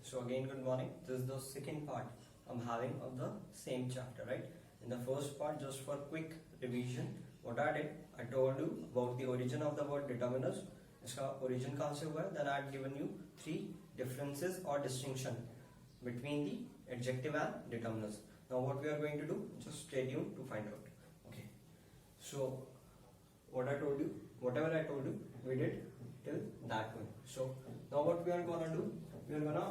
So again, good morning. This is the second part I'm having of the same chapter, right? In the first part, just for quick revision, what I did, I told you about the origin of the word determiners. इसका origin कहाँ से हुआ है? Then I had given you three differences or distinction between the adjective and determiners. Now what we are going to do? Just stay tuned to find out. Okay. So what I told you, whatever I told you, we did till that point. So now what we are gonna do? We are gonna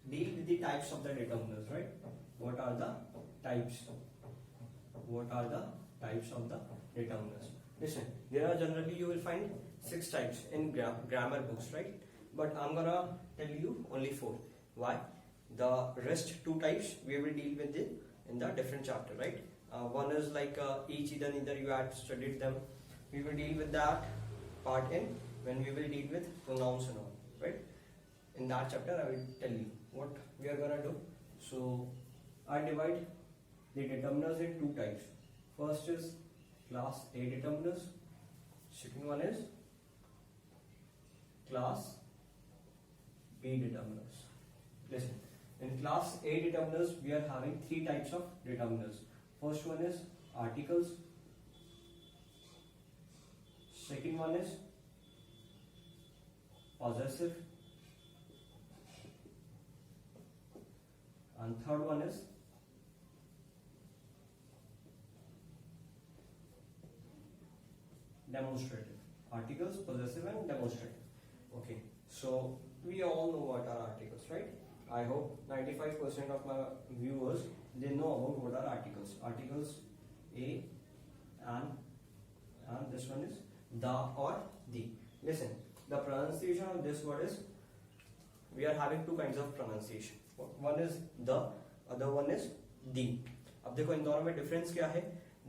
deal with the types of the determiners, right? What are the types? What are the types of the determiners? Listen, there are generally you will find 6 types in grammar books, right? But I'm gonna tell you only 4. Why? The rest 2 types we will deal with it in the different chapter, right? One is like each, either you had studied them. We will deal with that part in when we will deal with pronouns and all, right? In that chapter I will tell you what we are gonna do. So I divide the determiners in 2 types. First is class A determiners. Second one is class B determiners. Listen, in class A determiners we are having 3 types of determiners. First one is articles. Second one is possessive. And third one is demonstrative. Articles, possessive and demonstrative. Okay, so we all know what are articles, right? I hope 95% of my viewers, they know about what are articles. Articles A and this one is the or the. Listen, the pronunciation of this word is, we are having 2 kinds of pronunciation. One is the, other one is the. अब देखो इन दोनों में difference क्या है?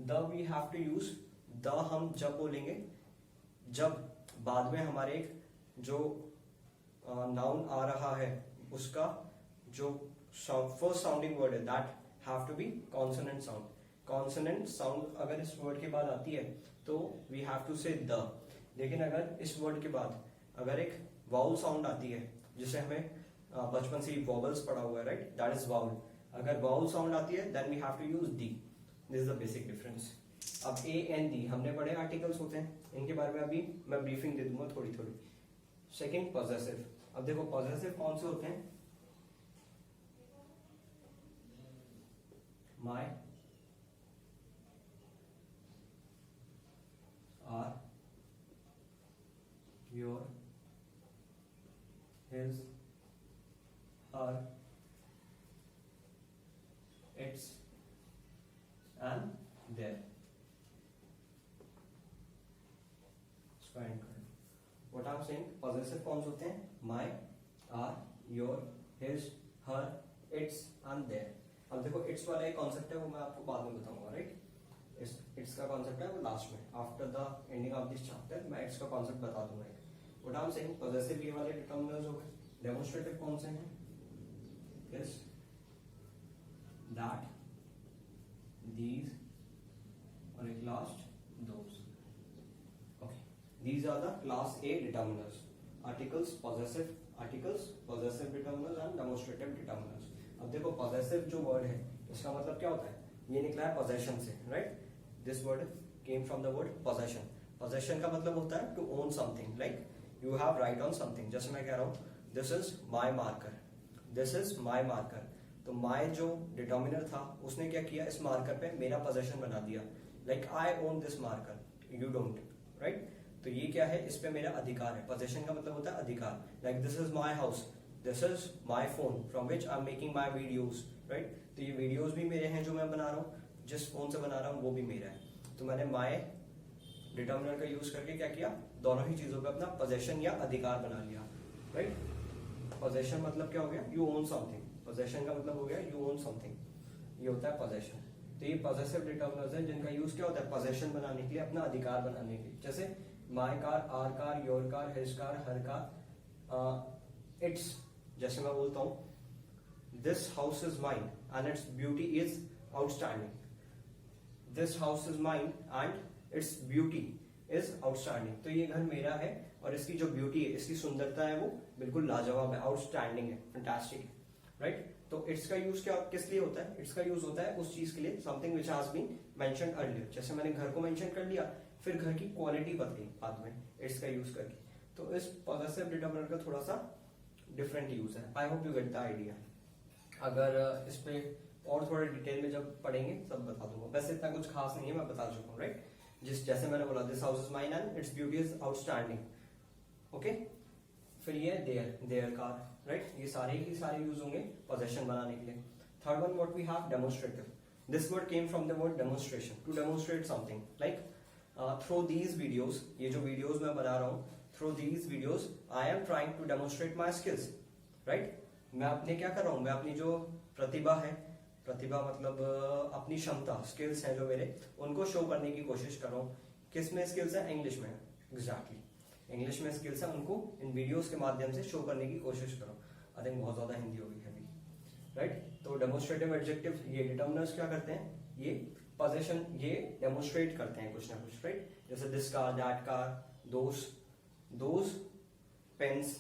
The we have to use, the हम जब बोलेंगे जब बाद में हमारे एक जो नाउन आ रहा है उसका जो फर्स्ट साउंडिंग वर्ड है that have to be consonant sound. Consonant sound अगर इस वर्ड के बाद आती है तो we have to say the. लेकिन अगर इस वर्ड के बाद अगर एक वाउल साउंड आती है, जिसे हमें बचपन से ही वॉवल्स पढ़ा हुआ है, राइट, दैट इज वाउल. अगर वाउल साउंड आती है then we have to use the. This is the basic difference. अब ए एंड दी हमने पढ़े आर्टिकल्स होते हैं, इनके बारे में अभी मैं ब्रीफिंग दे दूंगा थोड़ी थोड़ी. Second possessive. अब देखो पॉजेसिव कौन से होते हैं? My, our, your, his, her, its and their. What I'm saying, possessive कौन से होते हैं? My, our, your, his, her, its and their. अब देखो its वाला एक कॉन्सेप्ट है वो मैं आपको बाद में बताऊंगा, राइट? its का कॉन्सेप्ट है वो लास्ट में, after the ending of this chapter मैं its का कॉन्सेप्ट बता दूंगा. What I'm saying, possessive ये वाले डिटर्मिनर्स हो गए. डेमोन्स्ट्रेटिव कौन से हैं? This, that, these, और एक last those. Okay, these are the class A determiners. Articles, possessive determiners and demonstrative determiners. अब देखो possessive जो word है इसका मतलब क्या होता है? ये निकला है possession से, right? This word came from the word possession. Possession का मतलब होता है to own something, like you have right on something. जैसे मैं कह रहा हूँ this is my marker, this is my marker. तो my जो डिटर्मिनर था उसने क्या किया, इस मार्कर पे मेरा पोजेशन बना दिया. Like I own this marker, you don't, right? तो ये क्या है, इस पे मेरा अधिकार है. पोजेशन का मतलब होता है अधिकार. Like this is my house, this is my phone from which I am making my videos, right? तो ये वीडियोज भी मेरे हैं जो मैं बना रहा हूँ, जिस फोन से बना रहा हूँ वो भी मेरा है. तो मैंने माई डिटर्मिनर का यूज करके क्या किया, दोनों ही चीजों पे अपना पोजेशन या अधिकार बना लिया, राइट? पोजेशन मतलब क्या हो गया, यू ओन समथिंग. पोजेशन का मतलब हो गया यू ओन समथिंग, ये होता है पोजेशन. तो ये पॉजेसिव डिटर्मिनर्स हैं जिनका यूज क्या होता है, पोजेशन बनाने के लिए, अपना अधिकार बनाने के लिए. जैसे my car, our car, your car, his car, her car, its. जैसे मैं बोलता हूं this house is mine and its beauty is outstanding. This house is mine and its beauty is outstanding. तो ये घर मेरा है और इसकी जो ब्यूटी है, इसकी सुंदरता है वो बिल्कुल लाजवाब है, आउटस्टैंडिंग है, फैंटास्टिक है, राइट। तो इट्स का यूज क्या किस लिए होता है? इट्स का यूज होता है उस चीज के लिए, something which has been mentioned earlier. जैसे मैंने घर को मेंशन कर लिया, फिर घर की क्वालिटी बदली बाद में इट्स का यूज करके। तो इस पॉजेसिव डिटरमिनर का थोड़ा सा डिफरेंट यूज है। I hope you get the idea. अगर इस पे और थोड़ा डिटेल में जब पढ़ेंगे तब बता दूंगा। वैसे इतना कुछ खास नहीं है, मैं बता चुका हूँ, राइट। जैसे मैंने बोला, this house is mine and its beauty is outstanding, okay. फिर ये देयर कार, राइट। ये सारे ही सारे यूज होंगे पोजेशन बनाने के लिए। Third one what we have, demonstrative. This word came from the word demonstration, to demonstrate something, like through these videos, ये जो वीडियोज मैं बना रहा हूँ, through these videos I am trying to demonstrate my skills, right. मैं अपने क्या कर रहा हूँ, मैं अपनी जो प्रतिभा है, प्रतिभा मतलब अपनी क्षमता, स्किल्स हैं जो मेरे, उनको शो करने की कोशिश कर रहा हूँ। किस में स्किल्स है? इंग्लिश में, एग्जैक्टली इंग्लिश में स्किल्स है, उनको इन वीडियोस के माध्यम से शो करने की कोशिश करो। आई थिंक बहुत ज्यादा हिंदी हो गई है अभी, राइट। तो डेमोन्स्ट्रेटिव एडजेक्टिव, ये डिटर्मिनर्स क्या करते हैं, ये पोजीशन, ये डेमोन्स्ट्रेट करते हैं कुछ ना कुछ, राइट। जैसे this car, that car, those pens,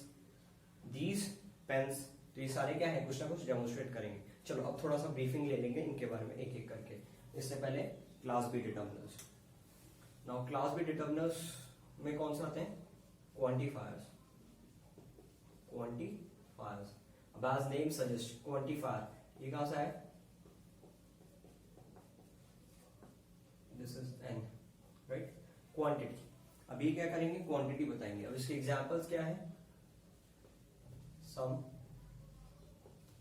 these pens, तो ये सारे क्या है, कुछ ना कुछ डेमोन्स्ट्रेट करेंगे। चलो अब थोड़ा सा ब्रीफिंग ले लेंगे इनके बारे में एक एक करके। इससे पहले class B determiners. Now class B determiners में कौन से आते हैं? क्वांटिफायर्स। क्वांटिफायर्स, अब एज नेम सजेस्ट, क्वांटिफायर ये कहां से है? This is an, right, quantity. अब ये क्या करेंगे, क्वांटिटी बताएंगे। अब इसके एग्जांपल्स क्या है? सम,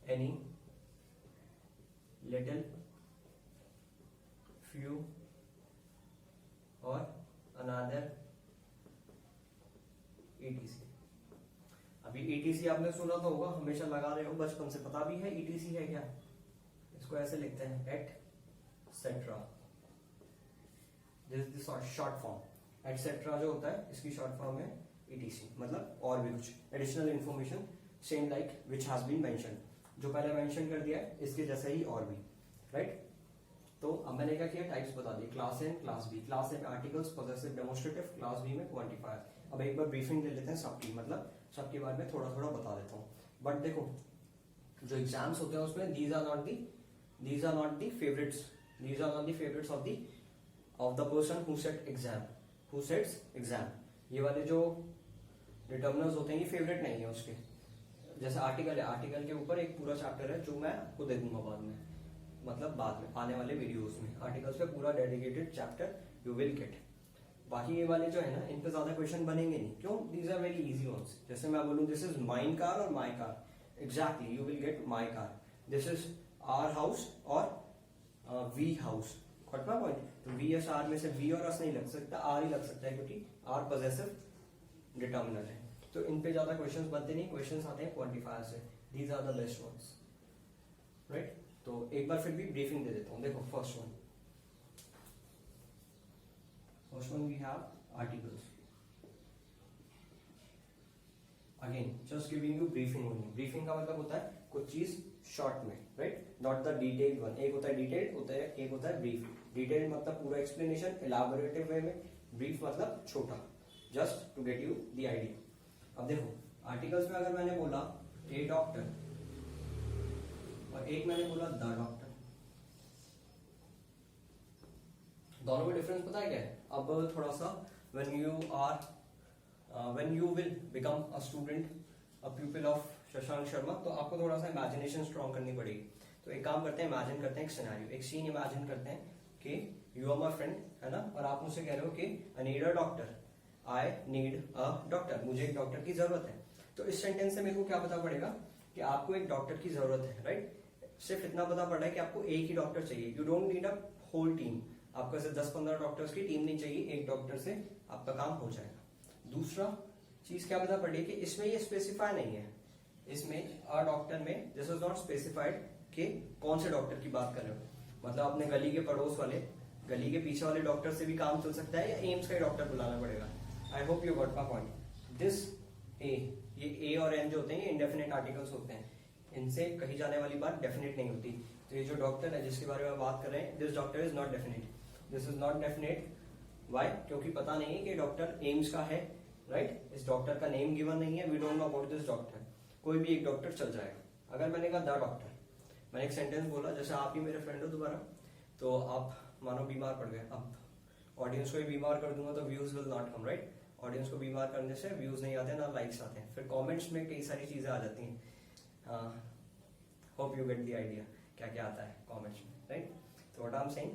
एनी, लिटिल, फ्यू और अनदर, ETC। अभी ETC आपने सुना तो होगा, हमेशा लगा रहे हो बचपन से, पता भी है ETC है क्या? इसको ऐसे लिखते हैं, etcetera. This is short form. Etcetera जो होता है इसकी शॉर्ट फॉर्म है ETC, मतलब और भी कुछ additional information, same like which has been mentioned, जो पहले मेंशन कर दिया है इसके जैसे ही और भी, राइट। तो अब मैंने क्या किया, टाइप्स बता दी, class A, class B. Class A में articles, possessive, demonstrative, class B में क्वांटिफायर। अब एक बार ब्रीफिंग ले लेते हैं सबकी, मतलब सबके बारे में थोड़ा थोड़ा बता देता हूँ। बट देखो जो एग्जाम्स होते हैं उसमें these are not the favourites of the person who sets exam. ये वाले जो डिटर्मिनर्स होते हैं ये फेवरेट नहीं है उसके। जैसे आर्टिकल है, आर्टिकल के ऊपर एक पूरा चैप्टर है जो मैं आपको दे दूंगा बाद में, मतलब बाद में आने वाले वीडियोस में आर्टिकल्स पे पूरा dedicated chapter you will gate. बाकी ये वाले जो है ना, इन पे ज्यादा क्वेश्चन बनेंगे नहीं, क्यों? These are very easy ones. जैसे मैं बोलूं this is mine car or my car, exactly you will get my car. This is our house or we house, got my point. तो वी एस आर में से we और S नहीं लग सकता, आर ही लग सकता है, क्योंकि आर पॉजेसिव डिटर्मिनर है। तो इन पे ज्यादा क्वेश्चंस बनते नहीं, क्वेश्चंस आते हैं क्वांटिफायर से। These are the best ones, right. तो एक बार फिर भी ब्रीफिंग दे देता हूं। देखो first one we have articles. Again just giving you briefing only. Briefing का मतलब होता है कुछ चीज शॉर्ट में, right, not the detailed one. एक होता है डिटेल्ड, एक होता है ब्रीफ। डिटेल्ड मतलब पूरा एक्सप्लेनेशन इलैबोरेटिव वे में, ब्रीफ मतलब छोटा, just to get you the idea. अब देखो आर्टिकल्स में अगर मैंने बोला ए डॉक्टर और एक मैंने बोला द डॉक्टर, दोनों में डिफरेंस पता है क्या है? अब थोड़ा सा when you will become a student, a pupil of Shashank Sharma, तो आपको थोड़ा सा इमेजिनेशन स्ट्रॉन्ग करनी पड़ेगी। तो एक काम करते हैं, इमेजिन करते हैं एक सिनेरियो, एक सीन इमेजिन करते हैं कि यू आर माय फ्रेंड, है ना, और आप मुझसे कह रहे हो कि I need a doctor, I need a doctor, मुझे एक डॉक्टर की जरूरत है। तो इस सेंटेंस से मेरे को क्या पता पड़ेगा कि आपको एक डॉक्टर की जरूरत है, राइट। सिर्फ इतना पता पड़ रहा है कि आपको एक ही डॉक्टर चाहिए, you don't need a whole team. आपको ऐसे 10-15 डॉक्टर्स की टीम नहीं चाहिए, एक डॉक्टर से आपका काम हो जाएगा। दूसरा चीज क्या पता पड़ी कि इसमें ये स्पेसिफाई नहीं है, इसमें अ डॉक्टर में दिस इज नॉट स्पेसिफाइड कि कौन से डॉक्टर की बात कर रहे हो। मतलब अपने गली के पड़ोस वाले, गली के पीछे वाले डॉक्टर से भी काम चल सकता है, या एम्स का ही डॉक्टर बुलाना पड़ेगा। I hope you got my point. This ये ए और एन जो होते हैं ये इंडेफिनिट आर्टिकल्स होते हैं, इनसे कही जाने वाली बात डेफिनेट नहीं होती। तो ये जो डॉक्टर है जिसके बारे में बात कर रहे हैं, this doctor is not definite, this is not definite. Why? क्योंकि पता नहीं है कि डॉक्टर एम्स का है राइट? इस डॉक्टर का नेम गिवन नहीं है, we don't know about this doctor, कोई भी एक डॉक्टर चल जाएगा। अगर मैंने कहा द डॉक्टर, मैंने एक सेंटेंस बोला, जैसे आप ही मेरे फ्रेंड हो दोबारा, तो आप मानो बीमार पड़ गए, अब ऑडियंस को ही बीमार कर दूंगा तो views will not come, right? Audience को बीमार करने से व्यूज नहीं आते, ना लाइक्स आते हैं, फिर कमेंट्स में कई सारी चीजें आ जाती हैं। Hope you get the idea क्या क्या आता है कमेंट्स में, राइट? तो what I am saying,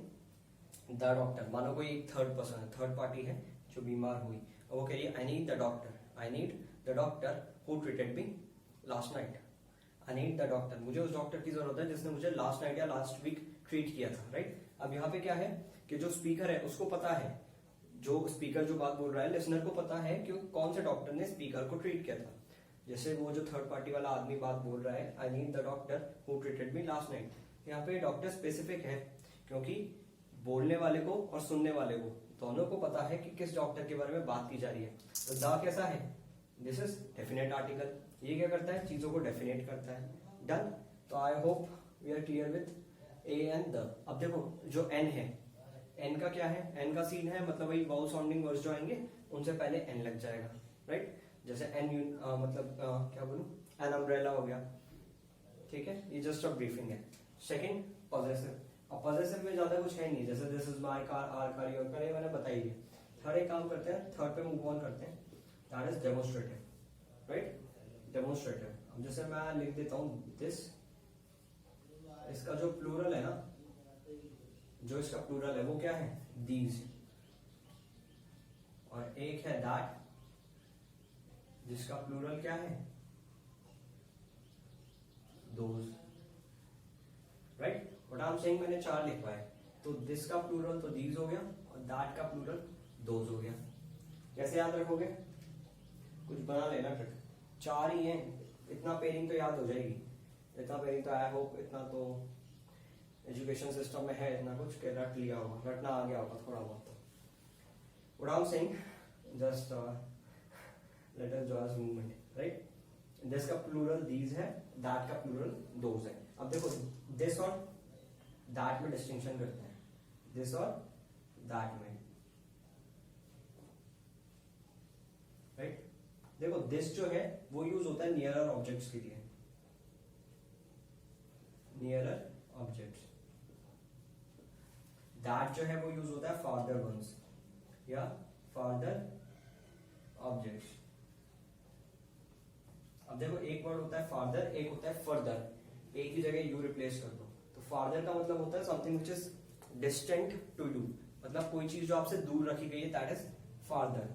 the doctor, मानो कोई एक थर्ड पर्सन, थर्ड पार्टी है जो बीमार हुई, वो कह रही है I need the doctor, I need the doctor who treated me last night, I need the doctor, मुझे उस डॉक्टर की जरूरत है जिसने मुझे लास्ट नाइट या लास्ट वीक ट्रीट किया था, राइट? अब यहाँ पे क्या है कि जो स्पीकर है उसको पता है, जो स्पीकर जो बात बोल रहा है, लिसनर को पता है कि कौन से डॉक्टर ने स्पीकर को ट्रीट किया था। जैसे वो जो थर्ड पार्टी वाला आदमी बात बोल रहा है, I need the doctor who treated me last night, यहाँ पे डॉक्टर स्पेसिफिक है, क्योंकि बोलने वाले को और सुनने वाले को दोनों को पता है कि किस डॉक्टर के बारे में बात की जा रही है। तो द कैसा है, दिस इज डेफिनेट आर्टिकल, ये क्या करता है, चीजों को डेफिनेट करता है। डन? तो I hope we are clear with a and the. अब देखो जो एन है, एन का क्या है, एन का सीन है, मतलब वही वाउल साउंडिंग वर्ड्स जो आएंगे उनसे पहले एन लग जाएगा, राइट? जैसे एन मतलब क्या बोलूं, एन अम्ब्रेला हो गया, ठीक है, ये जस्ट अ ब्रीफिंग है। सेकंड पॉजेसिव, अब पॉजेसिव में ज्यादा कुछ है नहीं, जैसे this is my car, our car, your car, ये मैंने बताई है। थर्ड एक काम करते हैं, थर्ड पे मूव ऑन करते हैं, that is demonstrative, right? Demonstrative, अब जैसे मैं लिख देता हूं दिस, इसका जो प्लूरल है ना, जो इसका प्लूरल है वो क्या है, दीज, और एक है दैट जिसका प्लूरल क्या है, those, right? What I am saying, मैंने चार लिखवाए, तो दिस का प्लूरल तो दीज हो गया और दैट का प्लूरल दोज हो गया। कैसे याद रखोगे, कुछ बना लेना ट्रिक, चार ही हैं, इतना पेयरिंग तो याद हो जाएगी, इतना पेयरिंग तो आई होप, इतना तो एजुकेशन सिस्टम में है, इतना कुछ के रट लिया होगा, रटना आ गया होगा थोड़ा बहुत। तो what I am saying, just let us joys movement, right? This का प्लूरल दीज है, दैट का प्लूरल दोज है। अब देखो दिस और दैट में डिस्टिंक्शन करते हैं, दिस और दैट में, राइट? देखो दिस जो है वो यूज होता है नियरर ऑब्जेक्ट्स के लिए, नियरर ऑब्जेक्ट्स, दैट जो है वो यूज होता है फार्दर वंस या फार्दर ऑब्जेक्ट्स। अब देखो एक वर्ड होता है फार्दर, एक होता है फर्दर, एक ही जगह यू रिप्लेस कर दो, तो फार्दर का मतलब होता है something which is distant to you, मतलब कोई चीज जो आपसे दूर रखी गई है, दैट इज फार्दर।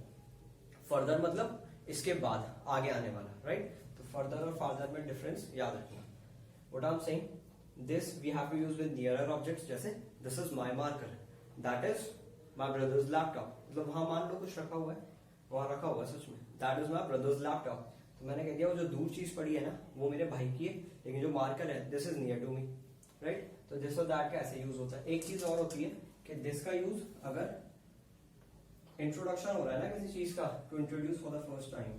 फर्दर मतलब इसके बाद, आगे आने वाला, राइट? तो फर्दर और फार्दर में डिफरेंस याद रखना। What I am saying, this we have to use with nearer objects, जैसे this is my marker, that is my brother's laptop, मतलब वहां मान लो कुछ रखा हुआ है, वहां रखा हुआ है सच में, that is my brother's laptop, तो मैंने कह दिया वो जो दूर चीज पड़ी है ना वो मेरे भाई की है, लेकिन जो मार्कर है this is near to me, right? तो दिस और दैट का ऐसे यूज होता है। एक चीज और होती है कि दिस का यूज अगर इंट्रोडक्शन हो रहा है ना किसी चीज का, to introduce for the first time,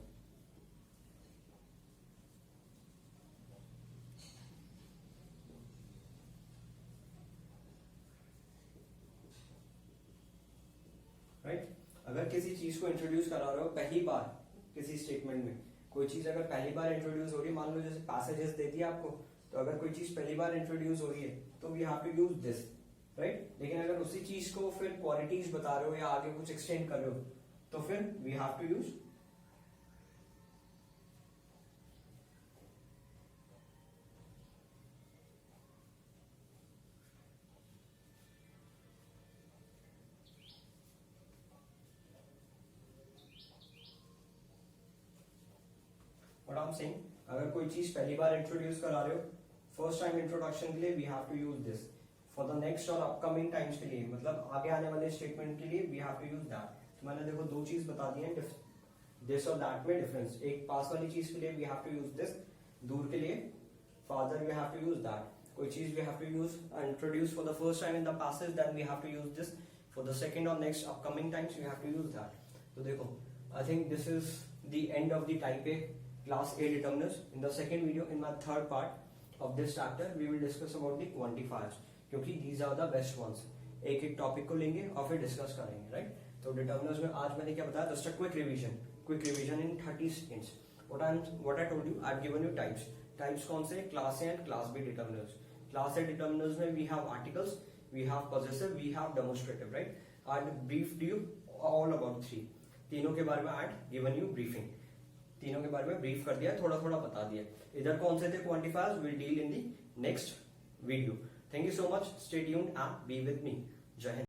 right? अगर किसी चीज को इंट्रोड्यूस करा रहे हो पहली बार किसी स्टेटमेंट में, कोई चीज अगर पहली बार इंट्रोड्यूस हो रही है, मान लो जैसे पैसेजेस दे दिया आपको, तो अगर कोई चीज पहली बार इंट्रोड्यूस हो रही है तो we have to use this, right? लेकिन अगर उसी चीज को फिर क्वालिटीज बता रहे हो या आगे कुछ एक्सटेंड कर रहे हो तो फिर we have to use what I am saying, अगर कोई चीज पहली बार इंट्रोड्यूस करा रहे हो, फर्स्ट टाइम इंट्रोडक्शन के लिए we have to use this, for the next और अपकमिंग टाइम्स के लिए, मतलब आगे आने वाले स्टेटमेंट के लिए we have to use that. तो मैंने देखो दो चीज बता दी है, दिस और दैट में डिफरेंस, एक पास वाली चीज के लिए we have to use this, दूर के लिए farther we have to use that, कोई चीज we have to use introduce for the first time in the passage, then we have to use this, for the second और next upcoming times we have to use that. तो देखो I think this is the end of the type a class A determiners. In the second video, in my third part of this chapter, we will discuss about the quantifiers, क्योंकि these are the best ones. एक एक topic को लेंगे और फिर discuss करेंगे, right? तो determiners में आज मैंने क्या बताया, just a quick revision quick revision in 30 seconds. What I told you, I've given you types. Types कौन से? Class A and class B determiners. Class A determiners में we have articles, we have possessive, we have demonstrative, right? I've briefed you all about 3. तीनों के बारे में I've given you briefing. तीनों के बारे में ब्रीफ कर दिया, थोड़ा थोड़ा बता दिया. इधर कौन से थे quantifiers, we'll deal in the next video. Thank you so much. Stay tuned and be with me. Jai Hind.